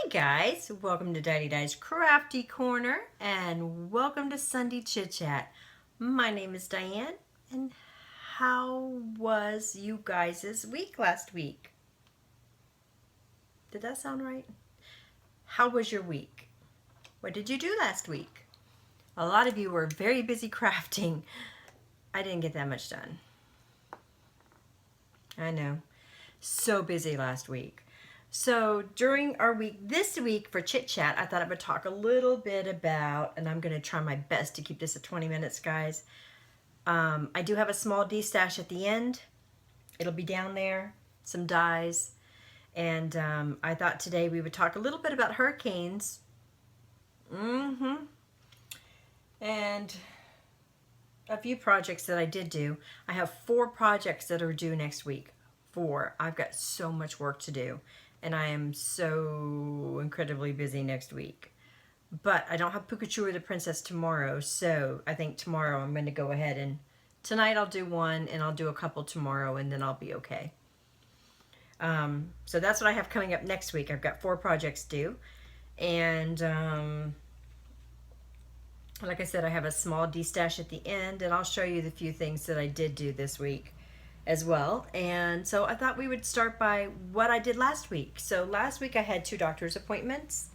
Guys, welcome to Diane's Crafty Corner and welcome to Sunday Chit Chat. My name is Diane, and how was you guys' week last week? Did that sound right? How was your week? What did you do last week? A lot of you were very busy crafting. I didn't get that much done. I know. So busy last week. So during our week, this week for Chit Chat, I thought I would talk a little bit about, and I'm going to try my best to keep this at 20 minutes, guys. I do have a small Destash at the end. It'll be down there, some dies. And I thought today we would talk a little bit about hurricanes. And a few projects that I did do. I have 4 projects that are due next week. 4. I've got so much work to do. And I am so incredibly busy next week. But I don't have Pikachu or the Princess tomorrow, so I think tomorrow I'm going to go ahead and... Tonight I'll do one, and I'll do a couple tomorrow, and then I'll be okay. So that's what I have coming up next week. I've got 4 projects due. And like I said, I have a small Destash at the end, and I'll show you the few things that I did do this week as well. And so I thought we would start by what I did last week. So last week I had 2 doctor's appointments,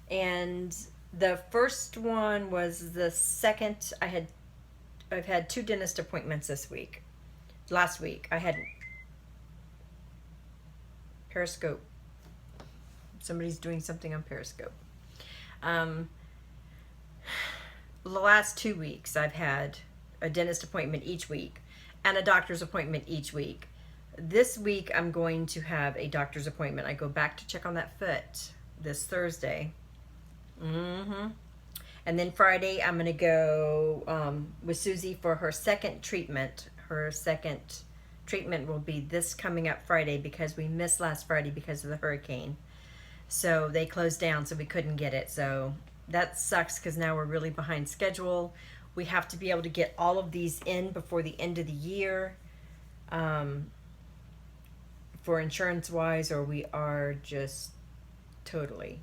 and the first one was the second. I've had 2 dentist appointments this week. Last week I had Periscope. Somebody's doing something on Periscope. The last 2 weeks I've had a dentist appointment each week and a doctor's appointment each week. This week I'm going to have a doctor's appointment. I go back to check on that foot this Thursday. And then Friday I'm going to go with Susie for her second treatment. Her second treatment will be this coming up Friday because we missed last Friday because of the hurricane. So they closed down, so we couldn't get it. So that sucks because now we're really behind schedule. We have to be able to get all of these in before the end of the year for insurance-wise, or we are just totally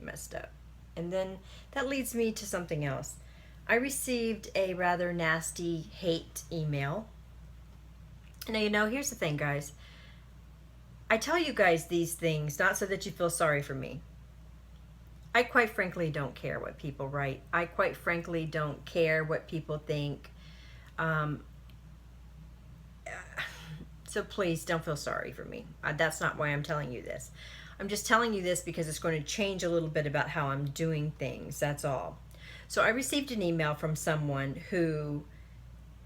messed up. And then that leads me to something else. I received a rather nasty hate email. Now, here's the thing, guys. I tell you guys these things not so that you feel sorry for me. I quite frankly don't care what people write. I quite frankly don't care what people think. So please don't feel sorry for me. That's not why I'm telling you this. I'm just telling you this because it's going to change a little bit about how I'm doing things. That's all. So I received an email from someone who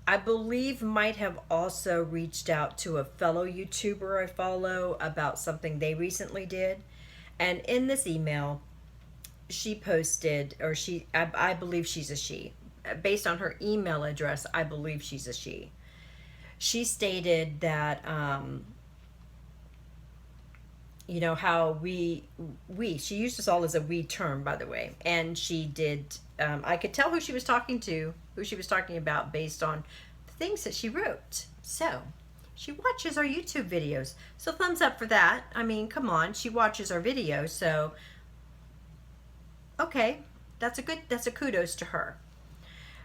I believe might have also reached out to a fellow YouTuber I follow about something they recently did. And in this email, she posted, or I believe she's a she. Based on her email address, I believe she's a she. She stated that, how she used us all as a we term, by the way. And she did, I could tell who she was talking to, who she was talking about based on the things that she wrote. So, she watches our YouTube videos. So thumbs up for that. I mean, come on, she watches our videos, so... Okay, that's a kudos to her.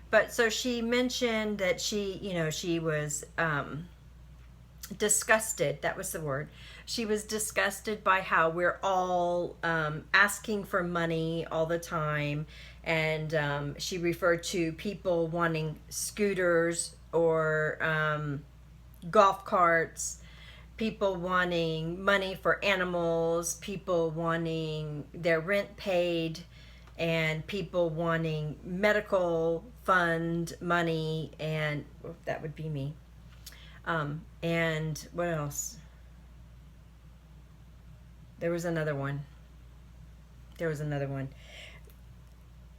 But so she mentioned that she was disgusted. That was the word. She was disgusted by how we're all asking for money all the time. And she referred to people wanting scooters or golf carts, people wanting money for animals, people wanting their rent paid, and people wanting medical fund money, and that would be me. And what else? There was another one.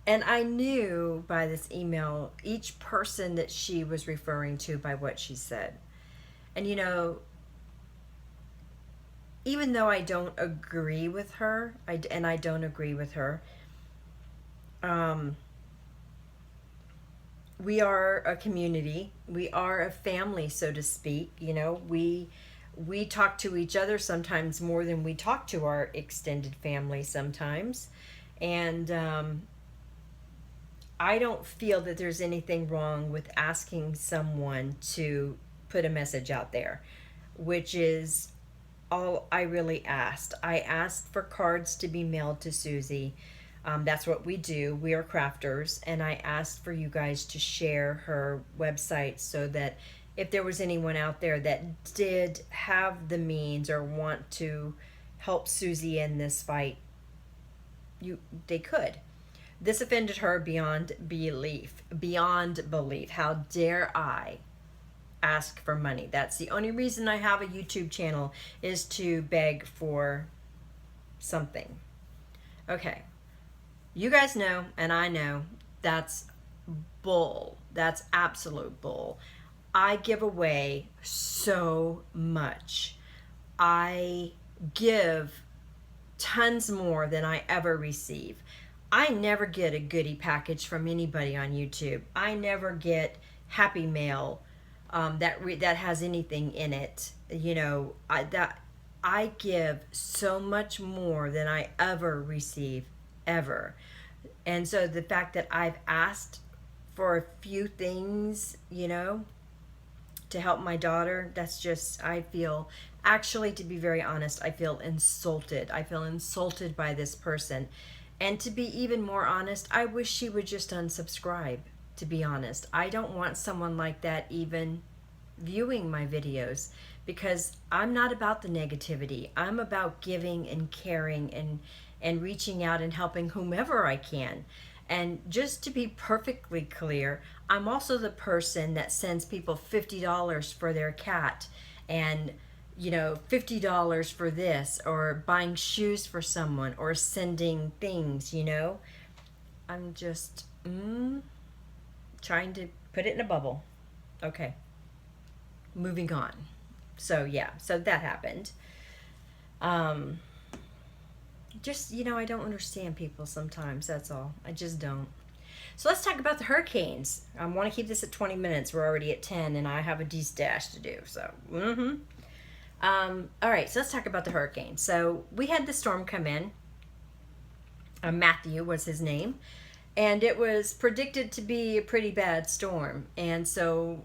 And I knew by this email each person that she was referring to by what she said. And even though I don't agree with her, I don't agree with her, we are a community. We are a family, so to speak. We We talk to each other sometimes more than we talk to our extended family sometimes. And I don't feel that there's anything wrong with asking someone to put a message out there, which is all I really asked. I asked for cards to be mailed to Susie. That's what we do. We are crafters, and I asked for you guys to share her website so that if there was anyone out there that did have the means or want to help Susie in this fight, they could. This offended her beyond belief. Beyond belief. How dare I ask for money? That's the only reason I have a YouTube channel, is to beg for something. Okay. You guys know, and I know, that's bull. That's absolute bull. I give away so much. I give tons more than I ever receive. I never get a goodie package from anybody on YouTube. I never get Happy Mail that has anything in it. You know, I give so much more than I ever receive, ever. And so the fact that I've asked for a few things, you know, to help my daughter, that's just, I feel, actually, to be very honest, I feel insulted. I feel insulted by this person. And to be even more honest, I wish she would just unsubscribe, to be honest. I don't want someone like that even viewing my videos, because I'm not about the negativity. I'm about giving and caring and reaching out and helping whomever I can. And just to be perfectly clear, I'm also the person that sends people $50 for their cat, and you know, $50 for this, or buying shoes for someone, or sending things, you know. I'm just trying to put it in a bubble. Okay. Moving on. So yeah, so that happened. Just, you know, I don't understand people sometimes, that's all. I just don't. So let's talk about the hurricanes. I want to keep this at 20 minutes. We're already at 10, and I have a Destash to do, so all right, so let's talk about the hurricane. So we had the storm come in. Matthew was his name, and it was predicted to be a pretty bad storm. And so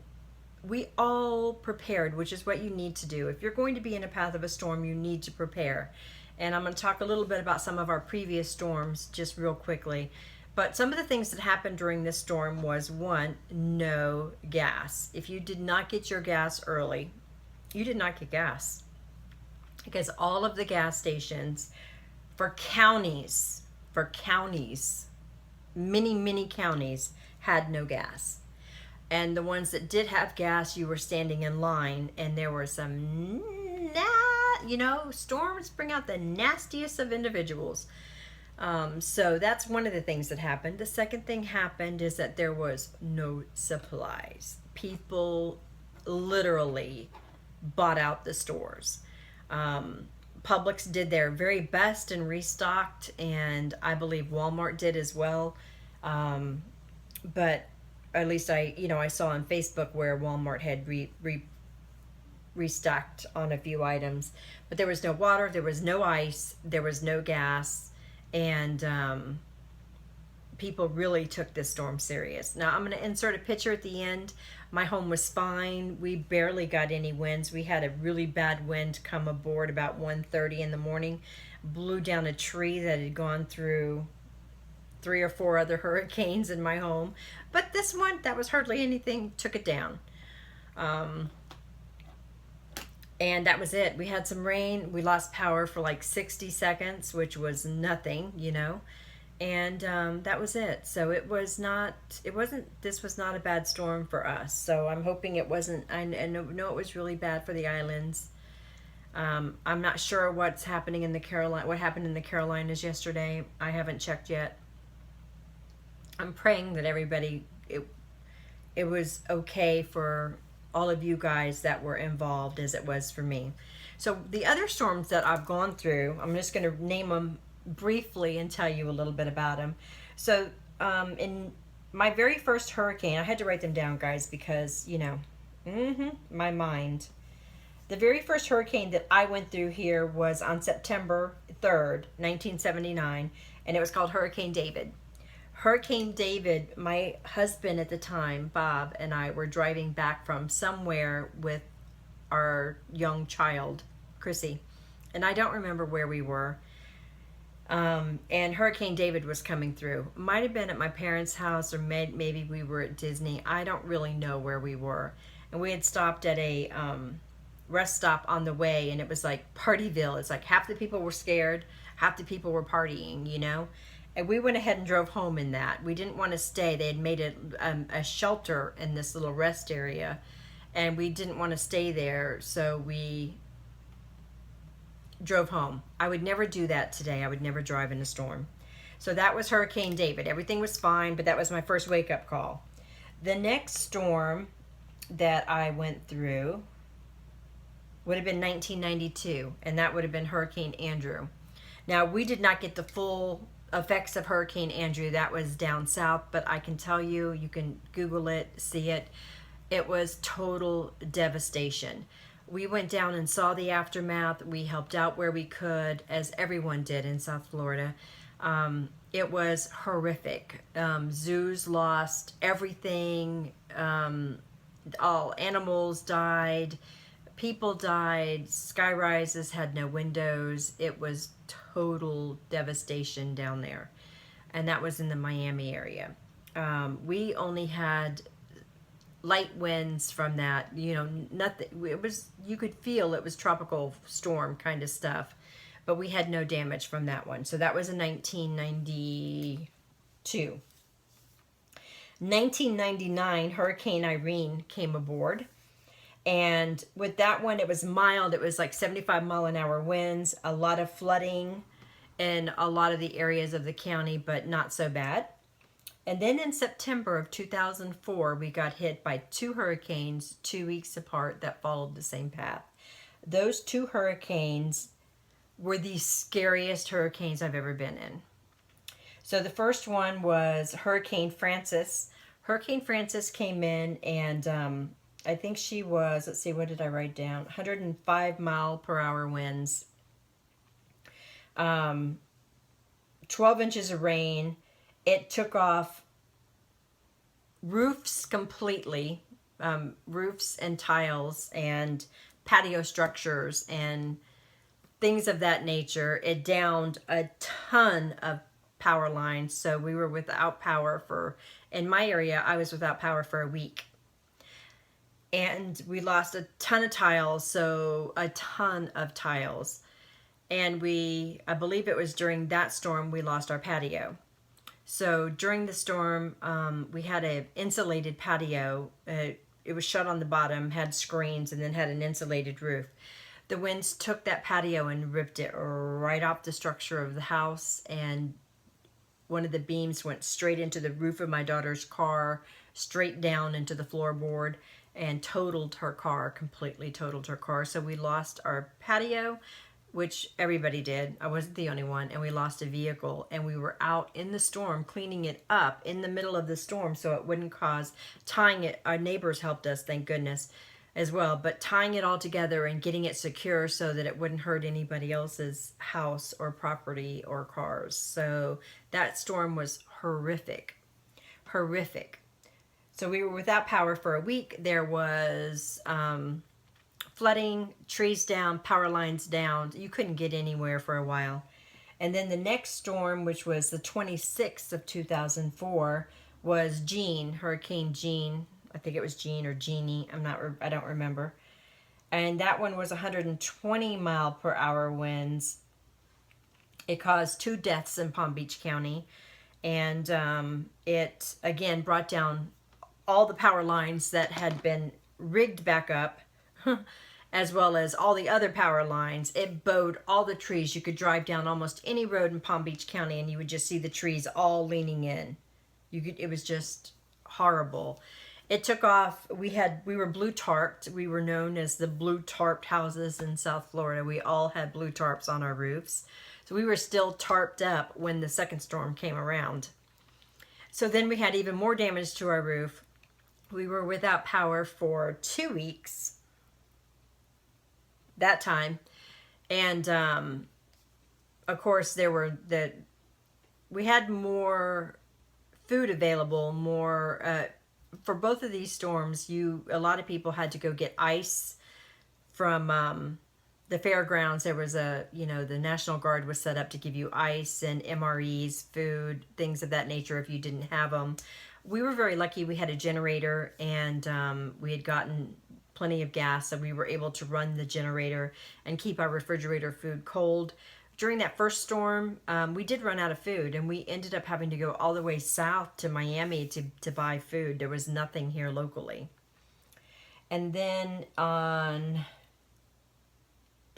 we all prepared, which is what you need to do. If you're going to be in a path of a storm, you need to prepare. And I'm going to talk a little bit about some of our previous storms just real quickly. But some of the things that happened during this storm was, one, no gas. If you did not get your gas early, you did not get gas, because all of the gas stations for counties, many counties had no gas. And the ones that did have gas, you were standing in line, and there were some, you know, storms bring out the nastiest of individuals. So that's one of the things that happened. The second thing happened is that there was no supplies. People literally bought out the stores. Publix did their very best and restocked, and I believe Walmart did as well. But at least I saw on Facebook where Walmart had restocked on a few items, but there was no water, there was no ice, there was no gas, and people really took this storm serious. Now I'm going to insert a picture at the end. My home was fine. We barely got any winds. We had a really bad wind come aboard about 1:30 in the morning, blew down a tree that had gone through 3 or 4 other hurricanes in my home. But this one, that was hardly anything, took it down. And that was it. We had some rain. We lost power for like 60 seconds, which was nothing, you know. And that was it. So this was not a bad storm for us. So I'm hoping it wasn't. I know it was really bad for the islands. I'm not sure what happened in the Carolinas yesterday. I haven't checked yet. I'm praying that everybody, it was okay for all of you guys that were involved as it was for me. So the other storms that I've gone through, I'm just going to name them briefly and tell you a little bit about them. So in my very first hurricane, I had to write them down, guys, because, you know, my mind. The very first hurricane that I went through here was on September 3rd, 1979, and it was called Hurricane David. Hurricane David, my husband at the time, Bob, and I were driving back from somewhere with our young child, Chrissy, and I don't remember where we were. And Hurricane David was coming through. Might have been at my parents' house, or maybe we were at Disney. I don't really know where we were. And we had stopped at a rest stop on the way, and it was like Partyville. It's like half the people were scared, half the people were partying, you know? And we went ahead and drove home in that. We didn't want to stay. They had made a shelter in this little rest area, and we didn't want to stay there, so we drove home. I would never do that today. I would never drive in a storm. So that was Hurricane David. Everything was fine, but that was my first wake-up call. The next storm that I went through would have been 1992, and that would have been Hurricane Andrew. Now, we did not get the full effects of Hurricane Andrew. That was down south, but I can tell you, you can Google it, see it. It was total devastation. We went down and saw the aftermath. We helped out where we could, as everyone did in South Florida. It was horrific. Zoos lost everything. All animals died. People died. Sky rises had no windows. It was total devastation down there. And that was in the Miami area. We only had light winds from that, you know, nothing. It was, you could feel it was tropical storm kind of stuff, but we had no damage from that one. So that was in 1992. 1999, Hurricane Irene came aboard, and with that one, it was mild. It was like 75-mile-an-hour winds, a lot of flooding in a lot of the areas of the county, but not so bad. And then in September of 2004, we got hit by two hurricanes 2 weeks apart that followed the same path. Those two hurricanes were the scariest hurricanes I've ever been in. So the first one was Hurricane Frances. Hurricane Frances came in, and I think she was, let's see, what did I write down? 105-mile-per-hour winds. 12 inches of rain. It took off roofs completely, roofs and tiles and patio structures and things of that nature. It downed a ton of power lines, so we were without power for, in my area, I was without power for a week. And we lost a ton of tiles, so a ton of tiles. And I believe it was during that storm we lost our patio. So during the storm, we had an insulated patio. It was shut on the bottom, had screens, and then had an insulated roof. The winds took that patio and ripped it right off the structure of the house, and one of the beams went straight into the roof of my daughter's car, straight down into the floorboard, and totaled her car, completely totaled her car. So we lost our patio, which everybody did. I wasn't the only one. And we lost a vehicle, and we were out in the storm cleaning it up in the middle of the storm so it wouldn't cause, tying it, our neighbors helped us, thank goodness, as well, but tying it all together and getting it secure so that it wouldn't hurt anybody else's house or property or cars. So that storm was horrific. Horrific. So we were without power for a week. There was flooding, trees down, power lines down. You couldn't get anywhere for a while. And then the next storm, which was the 26th of 2004, was Jean, Hurricane Jean. I think it was Jean or Jeannie. I don't remember. And that one was 120-mile-per-hour winds. It caused 2 deaths in Palm Beach County. And it, again, brought down all the power lines that had been rigged back up, as well as all the other power lines. It bowed all the trees. You could drive down almost any road in Palm Beach County and you would just see the trees all leaning in. It was just horrible. It took off. We were blue tarped. We were known as the blue tarped houses in South Florida. We all had blue tarps on our roofs. So we were still tarped up when the second storm came around. So then we had even more damage to our roof. We were without power for 2 weeks. that time. And of course, we had more food available, more for both of these storms. A lot of people had to go get ice from the fairgrounds. There was the National Guard was set up to give you ice and MREs, food, things of that nature if you didn't have them. We were very lucky. We had a generator, and we had gotten plenty of gas, so we were able to run the generator and keep our refrigerator food cold. During that first storm, we did run out of food, and we ended up having to go all the way south to Miami to buy food. There was nothing here locally. And then on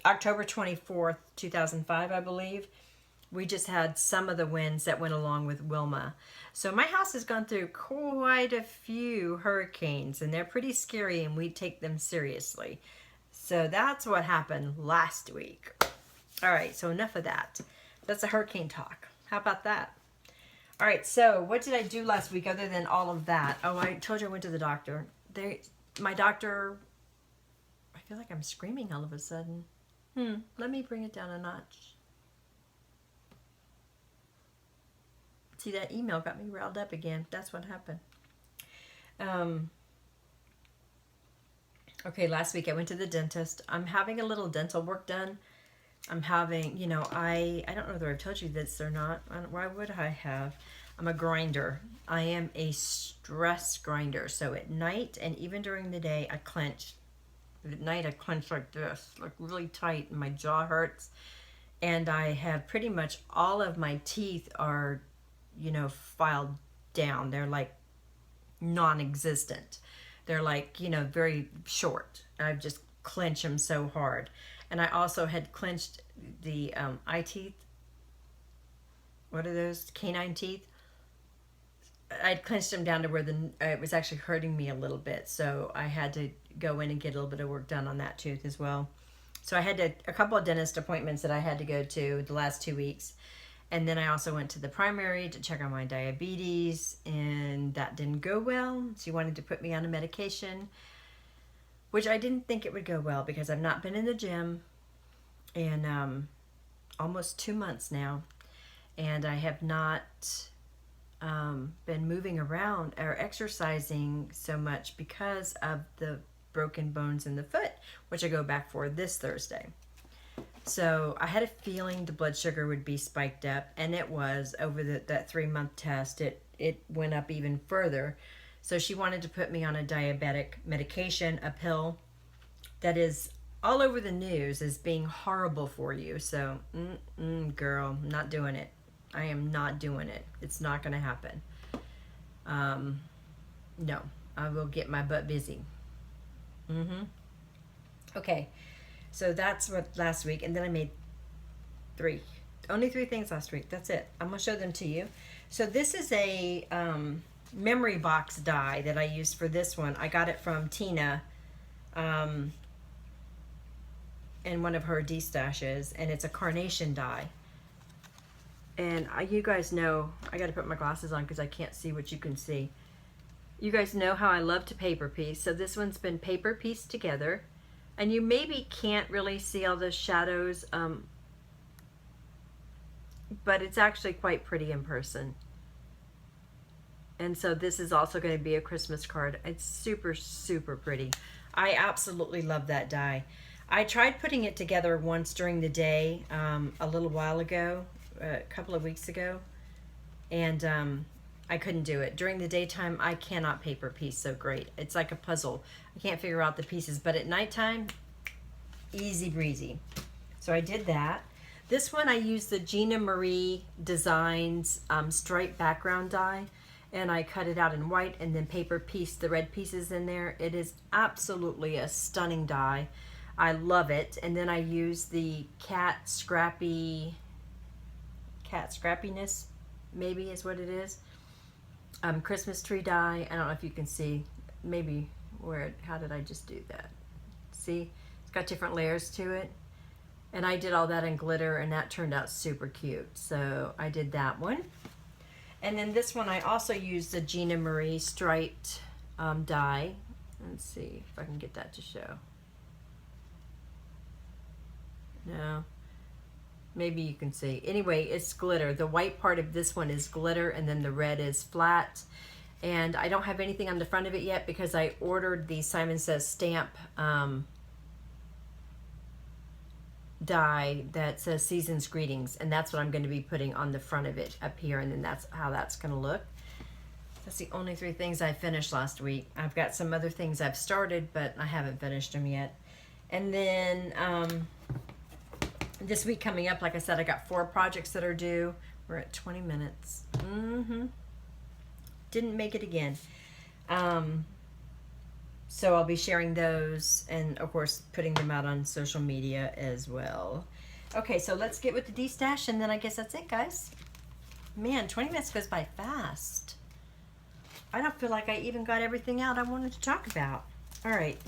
October 24th, 2005, I believe, we just had some of the winds that went along with Wilma. So my house has gone through quite a few hurricanes, and they're pretty scary, and we take them seriously. So that's what happened last week. All right, so enough of that. That's a hurricane talk. How about that? All right, so what did I do last week other than all of that? Oh, I told you I went to the doctor. My doctor, I feel like I'm screaming all of a sudden. Let me bring it down a notch. See, that email got me riled up again. That's what happened. Okay, last week I went to the dentist. I'm having a little dental work done. I'm having, I don't know whether I've told you this or not. Why would I have? I'm a grinder. I am a stress grinder. So at night and even during the day, I clench. At night, I clench like this, like really tight, and my jaw hurts. And I have pretty much all of my teeth are filed down. They're like non-existent. They're like, very short. I've just clenched them so hard. And I also had clenched the eye teeth. What are those? Canine teeth. I'd clenched them down to where it was actually hurting me a little bit. So I had to go in and get a little bit of work done on that tooth as well. So I had a couple of dentist appointments that I had to go to the last 2 weeks. And then I also went to the primary to check on my diabetes, and that didn't go well. She wanted to put me on a medication, which I didn't think it would go well because I've not been in the gym in almost 2 months now, and I have not been moving around or exercising so much because of the broken bones in the foot, which I go back for this Thursday. So I had a feeling the blood sugar would be spiked up, and it was. Over that 3-month test. It went up even further. So she wanted to put me on a diabetic medication, a pill that is all over the news as being horrible for you. So, girl, I'm not doing it. I am not doing it. It's not going to happen. No, I will get my butt busy. Okay. So that's what last week, and then I made only three things last week. That's it. I'm going to show them to you. So this is a memory box die that I used for this one. I got it from Tina in one of her Destashes, and it's a carnation die. And you guys know, I got to put my glasses on because I can't see what you can see. You guys know how I love to paper piece. So this one's been paper pieced together. And you maybe can't really see all the shadows, but it's actually quite pretty in person. And so this is also going to be a Christmas card. It's super, super pretty. I absolutely love that die. I tried putting it together once during the day a little while ago, a couple of weeks ago, and I couldn't do it. During the daytime, I cannot paper piece so great. It's like a puzzle. I can't figure out the pieces, but at nighttime, easy breezy. So I did that. This one I used the Gina Marie Designs striped background die, and I cut it out in white and then paper pieced the red pieces in there. It is absolutely a stunning die. I love it. And then I used the cat scrappiness, maybe is what it is. Christmas tree die. I don't know if you can see, maybe how did I just do that? See, it's got different layers to it. And I did all that in glitter, and that turned out super cute. So I did that one. And then this one, I also used the Gina Marie striped die. Let's see if I can get that to show. No. Maybe you can see. Anyway, it's glitter. The white part of this one is glitter, and then the red is flat. And I don't have anything on the front of it yet because I ordered the Simon Says stamp die that says Season's Greetings, and that's what I'm going to be putting on the front of it up here, and then that's how that's going to look. That's the only 3 things I finished last week. I've got some other things I've started, but I haven't finished them yet. And then this week coming up, like I said, I got 4 projects that are due. We're at 20 minutes. Didn't make it again. So I'll be sharing those and, of course, putting them out on social media as well. Okay, so let's get with the Destash, and then I guess that's it, guys. Man, 20 minutes goes by fast. I don't feel like I even got everything out I wanted to talk about. All right.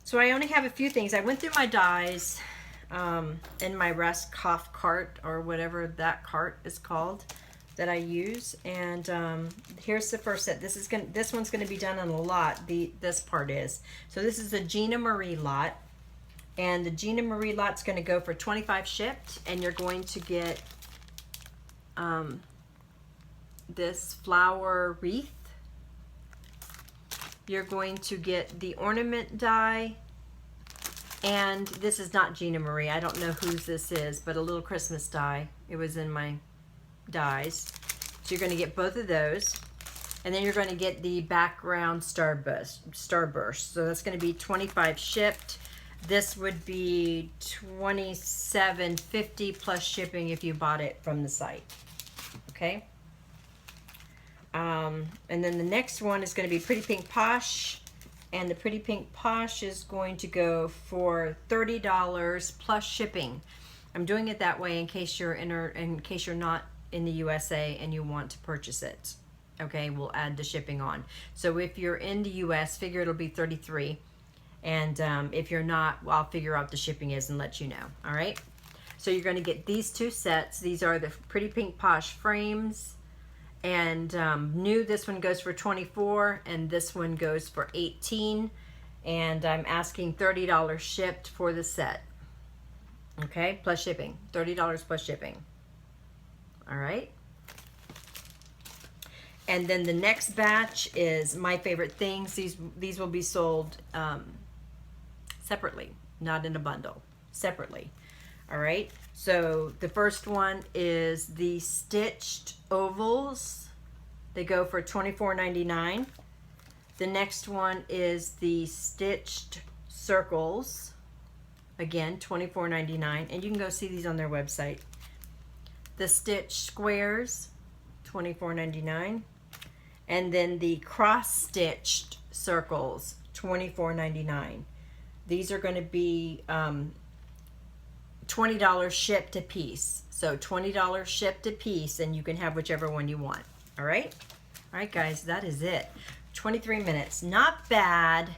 So I only have a few things. I went through my dies in my Rest Cough cart, or whatever that cart is called, that I use, and here's the first set. This one's gonna be done on a lot. This part is. So this is the GINA Marie lot, and the GINA Marie lot's gonna go for $25 shipped, and you're going to get this flower wreath. You're going to get the ornament die, and this is not GINA Marie. I don't know whose this is, but a little Christmas die. It was in my dies. So you're going to get both of those, and then you're going to get the background starburst. So that's going to be $25 shipped. This would be $27.50 plus shipping if you bought it from the site. Okay. And then the next one is going to be Pretty Pink Posh, and the Pretty Pink Posh is going to go for $30 plus shipping. I'm doing it that way in case you're not in the USA and you want to purchase it. Okay, we'll add the shipping on. So if you're in the US, figure it'll be $33, and if you're not, well, I'll figure out the shipping is and let you know. All right. So you're going to get these 2 sets. These are the Pretty Pink Posh frames. And new, this one goes for $24, and this one goes for $18, and I'm asking $30 shipped for the set. Okay, plus shipping, $30 plus shipping. All right. And then the next batch is My Favorite Things. These will be sold separately, not in a bundle, separately. All right. So the first one is the stitched ovals. They go for $24.99. The next one is the stitched circles. Again, $24.99. And you can go see these on their website. The stitched squares, $24.99. And then the cross-stitched circles, $24.99. These are going to be $20 shipped a piece. So $20 shipped a piece, and you can have whichever one you want. All right? All right, guys, that is it. 23 minutes. Not bad.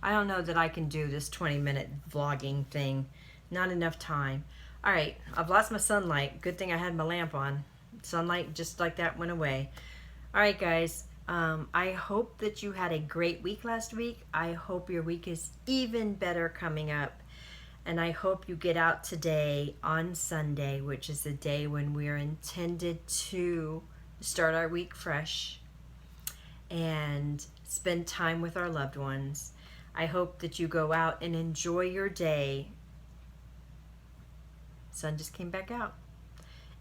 I don't know that I can do this 20-minute vlogging thing. Not enough time. All right, I've lost my sunlight. Good thing I had my lamp on. Sunlight just like that went away. All right, guys. I hope that you had a great week last week. I hope your week is even better coming up. And I hope you get out today on Sunday, which is the day when we are intended to start our week fresh and spend time with our loved ones. I hope that you go out and enjoy your day. Sun just came back out.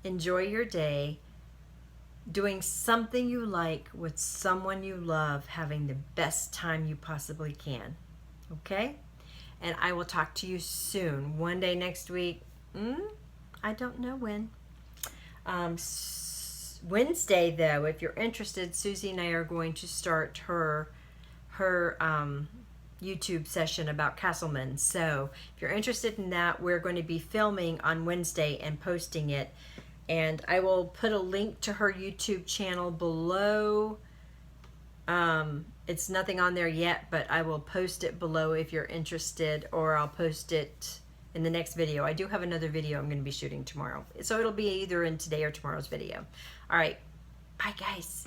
Enjoy your day doing something you like with someone you love, having the best time you possibly can. Okay? And I will talk to you soon. One day next week. I don't know when. Wednesday, though, if you're interested, Susie and I are going to start her YouTube session about Castleman. So if you're interested in that, we're going to be filming on Wednesday and posting it. And I will put a link to her YouTube channel below. It's nothing on there yet, but I will post it below if you're interested, or I'll post it in the next video. I do have another video I'm going to be shooting tomorrow. So it'll be either in today or tomorrow's video. All right. Bye, guys.